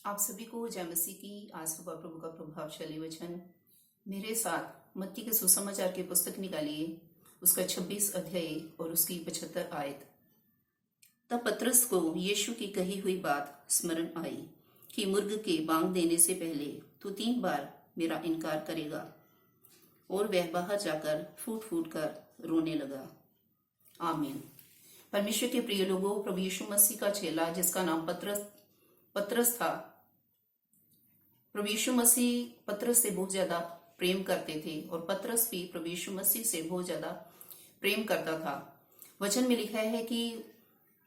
आप सभी को जय मसीह की। आज सुबह प्रभु का प्रभावशाली वचन मेरे साथ मत्ती के सुसमाचार की पुस्तक निकालिए, उसका 26 अध्याय और उसकी 75 आयत। तब पतरस को यीशु की कही हुई बात स्मरण आई कि मुर्ग के बांग देने से पहले तू 3 बार मेरा इनकार करेगा। और वह बाहर जाकर फूट फूट कर रोने लगा। आमीन। परमेश्वर के प्रिय लोगों, प्रभु यीशु मसीह का चेला जिसका नाम पतरस था, प्रभु यीशु मसीह पतरस से बहुत ज्यादा प्रेम करते थे और पतरस भी प्रभु यीशु मसीह से बहुत ज्यादा प्रेम करता था। वचन में लिखा है कि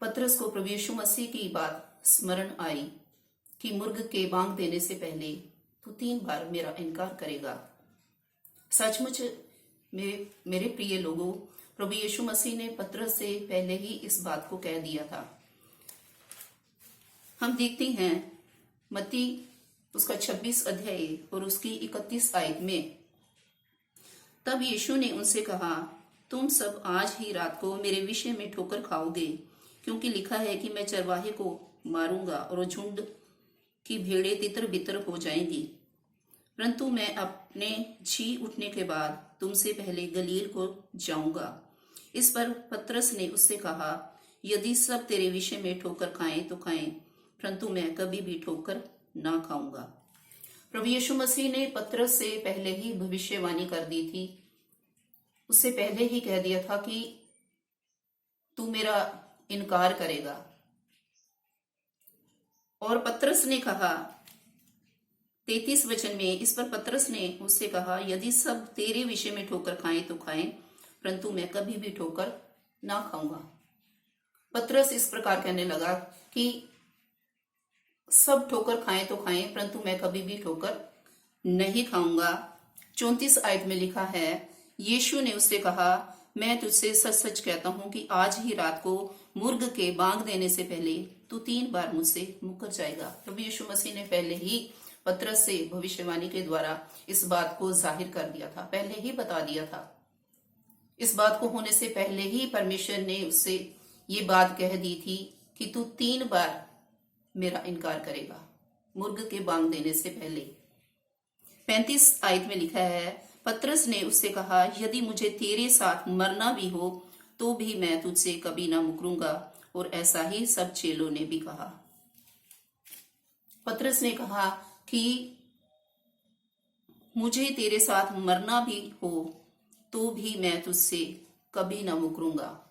पतरस को प्रभु यीशु मसीह की बात स्मरण आई कि मुर्ग के बांग देने से पहले तू 3 बार मेरा इनकार करेगा। सचमुच में मेरे प्रिय लोगों, प्रभु यीशु मसीह ने पतरस से पहले ही इस बात को कह दिया था। हम देखते हैं मत्ती उसका 26 अध्याय और उसकी 31 आयत में, तब यीशु ने उनसे कहा, तुम सब आज ही रात को मेरे विषय में ठोकर खाओगे, क्योंकि लिखा है कि मैं चरवाहे को मारूंगा और झुंड की भेड़ें तितर बितर हो जाएंगी। परंतु मैं अपने जी उठने के बाद तुमसे पहले गलील को जाऊंगा। इस पर पतरस ने उससे कहा, यदि सब तेरे विषय में ठोकर खाएं तो खाएं, परंतु मैं कभी भी ठोकर ना खाऊंगा। प्रभु यीशु मसीह ने पतरस से पहले ही भविष्यवाणी कर दी थी। उससे पहले ही कह दिया था कि तू मेरा इनकार करेगा। और पतरस ने कहा 33 वचन में, इस पर पतरस ने उससे कहा, यदि सब तेरे विषय में ठोकर खाएं तो खाएं, परंतु मैं कभी भी ठोकर ना खाऊंगा। पतरस इस प्रकार कहने लगा कि सब ठोकर खाएं तो खाएं, परंतु मैं कभी भी ठोकर नहीं खाऊंगा। 34 आयत में लिखा है, यीशु ने उससे कहा, मैं तुझसे सच सच कहता हूं कि आज ही रात को मुर्ग के बांग देने से पहले तू 3 बार मुझसे मुकर जाएगा। प्रभु यीशु मसीह ने पहले ही पतरस से भविष्यवाणी के द्वारा इस बात को जाहिर कर दिया था, पहले ही बता दिया था। इस बात को होने से पहले ही परमेश्वर ने उससे ये बात कह दी थी कि तू 3 बार मेरा इनकार करेगा, मुर्ग के बांग देने से पहले। 35 आयत में लिखा है, पतरस ने उससे कहा, यदि मुझे तेरे साथ मरना भी हो तो भी मैं तुझसे कभी ना मुकरूंगा। और ऐसा ही सब चेलों ने भी कहा। पतरस ने कहा कि मुझे तेरे साथ मरना भी हो तो भी मैं तुझसे कभी ना मुकरूंगा।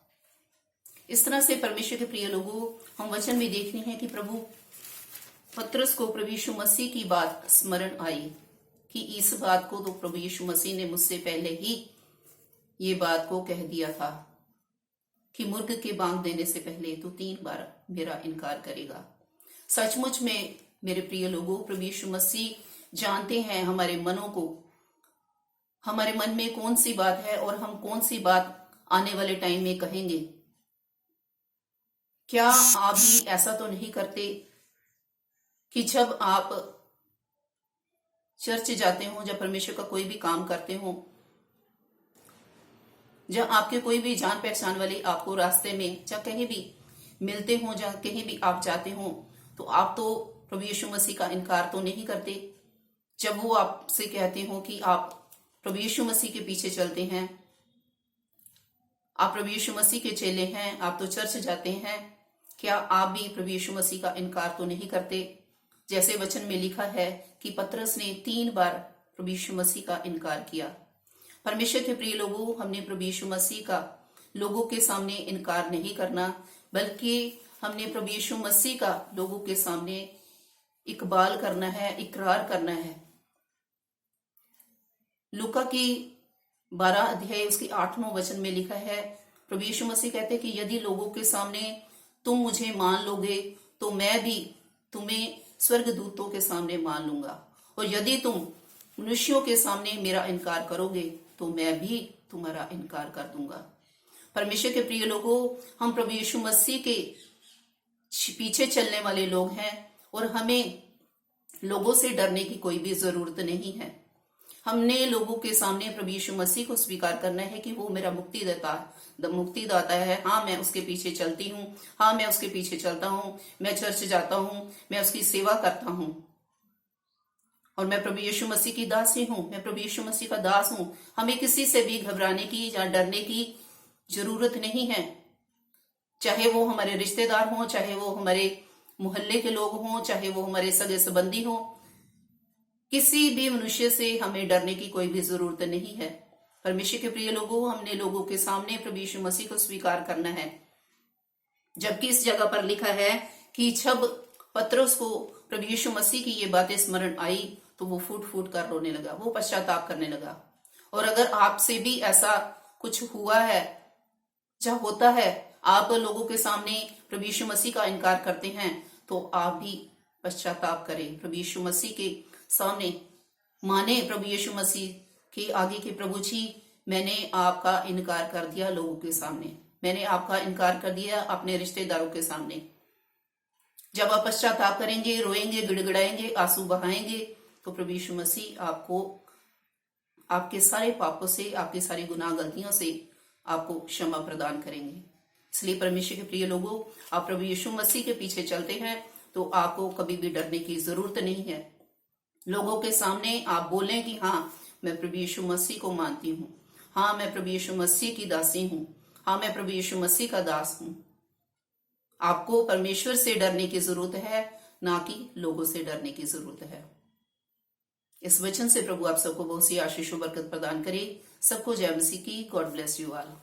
इस तरह से परमेश्वर के प्रिय लोगों, हम वचन में देखते हैं कि पतरस को प्रभु यीशु मसीह की बात स्मरण आई कि इस बात को तो प्रभु यीशु मसीह ने मुझसे पहले ही ये बात को कह दिया था कि मुर्ग के बांग देने से पहले तो 3 बार मेरा इनकार करेगा। सचमुच में मेरे प्रिय लोगों, प्रभु यीशु मसीह जानते हैं हमारे मनों को, हमारे मन में कौन सी बात है और हम कौन सी बात आने वाले टाइम में कहेंगे। क्या आप भी ऐसा तो नहीं करते कि जब आप चर्च जाते हो, जब परमेश्वर का कोई भी काम करते हो, जब आपके कोई भी जान पहचान वाले आपको रास्ते में या कहीं भी मिलते हो, जहाँ कहीं भी आप जाते हो, तो आप तो प्रभु यीशु मसीह का इनकार तो नहीं करते। जब वो आपसे कहते हो कि आप प्रभु यीशु मसीह के पीछे चलते हैं, आप प्रभु यीशु मसीह के चेले हैं, आप तो चर्च जाते हैं, क्या आप भी प्रभु यीशु मसीह का इनकार तो नहीं करते? जैसे वचन में लिखा है कि पतरस ने 3 बार प्रभु यीशु मसीह का इनकार किया। परमेश्वर के प्रिय लोगों, हमने प्रभु यीशु मसीह का लोगों के सामने इनकार नहीं करना, बल्कि हमने प्रभु यीशु मसीह का लोगों के सामने इकबाल करना है, इकरार करना है। लूका की 12 अध्याय उसकी 8वें वचन में लिखा है, प्रभु यीशु मसीह कहते कि यदि लोगों के सामने तुम मुझे मान लोगे तो मैं भी तुम्हें स्वर्गदूतों के सामने मान लूंगा, और यदि तुम मनुष्यों के सामने मेरा इनकार करोगे तो मैं भी तुम्हारा इनकार कर दूंगा। परमेश्वर के प्रिय लोगों, हम प्रभु यीशु मसीह के पीछे चलने वाले लोग हैं और हमें लोगों से डरने की कोई भी जरूरत नहीं है। हमने लोगों के सामने प्रभु यीशु मसीह को स्वीकार करना है कि वो मेरा मुक्तिदाता है। हाँ, मैं उसके पीछे चलती हूँ। हाँ, मैं उसके पीछे चलता हूँ। मैं चर्च जाता हूँ, मैं उसकी सेवा करता हूँ और मैं प्रभु यीशु मसीह की दासी हूँ। मैं प्रभु यीशु मसीह का दास हूँ। हमें किसी से भी घबराने की या डरने की जरूरत नहीं है, चाहे वो हमारे रिश्तेदार हों, चाहे वो हमारे मोहल्ले के लोग हों, चाहे वो हमारे सगे संबंधी हों। किसी भी मनुष्य से हमें डरने की कोई भी जरूरत नहीं है। परमेश्वर के प्रिय लोगों, हमने लोगों के सामने प्रभु यीशु मसीह को स्वीकार करना है। जबकि इस जगह पर लिखा है कि जब पतरस को प्रभु यीशु मसीह की ये बातें स्मरण आई तो वो फूट फूट कर रोने लगा, वो पश्चाताप करने लगा। और अगर आपसे भी ऐसा कुछ हुआ है या होता है, आप लोगों के सामने प्रभु यीशु मसीह का इनकार करते हैं, तो आप भी पश्चाताप करें। प्रभु यीशु मसीह के सामने माने, प्रभु यीशु मसीह के आगे कि प्रभु जी, मैंने आपका इनकार कर दिया लोगों के सामने, मैंने आपका इनकार कर दिया अपने रिश्तेदारों के सामने। जब आप पश्चाताप करेंगे, रोएंगे, गिड़गिड़ाएंगे, आंसू बहाएंगे, तो प्रभु यीशु मसीह आपको आपके सारे पापों से, आपकी सारी गुनाह गलतियों से आपको क्षमा प्रदान करेंगे। इसलिए परमेश्वर के प्रिय लोगों, आप प्रभु यीशु मसीह के पीछे चलते हैं तो आपको कभी भी डरने की जरूरत नहीं है। लोगों के सामने आप बोलें कि हाँ, मैं प्रभु यीशु मसीह को मानती हूँ। हाँ, मैं प्रभु यीशु मसीह की दासी हूँ। हाँ, मैं प्रभु यीशु मसीह का दास हूँ। आपको परमेश्वर से डरने की जरूरत है, ना कि लोगों से डरने की जरूरत है। इस वचन से प्रभु आप सबको बहुत सी आशीष और बरकत प्रदान करे। सबको जय मसीह की। God bless you all.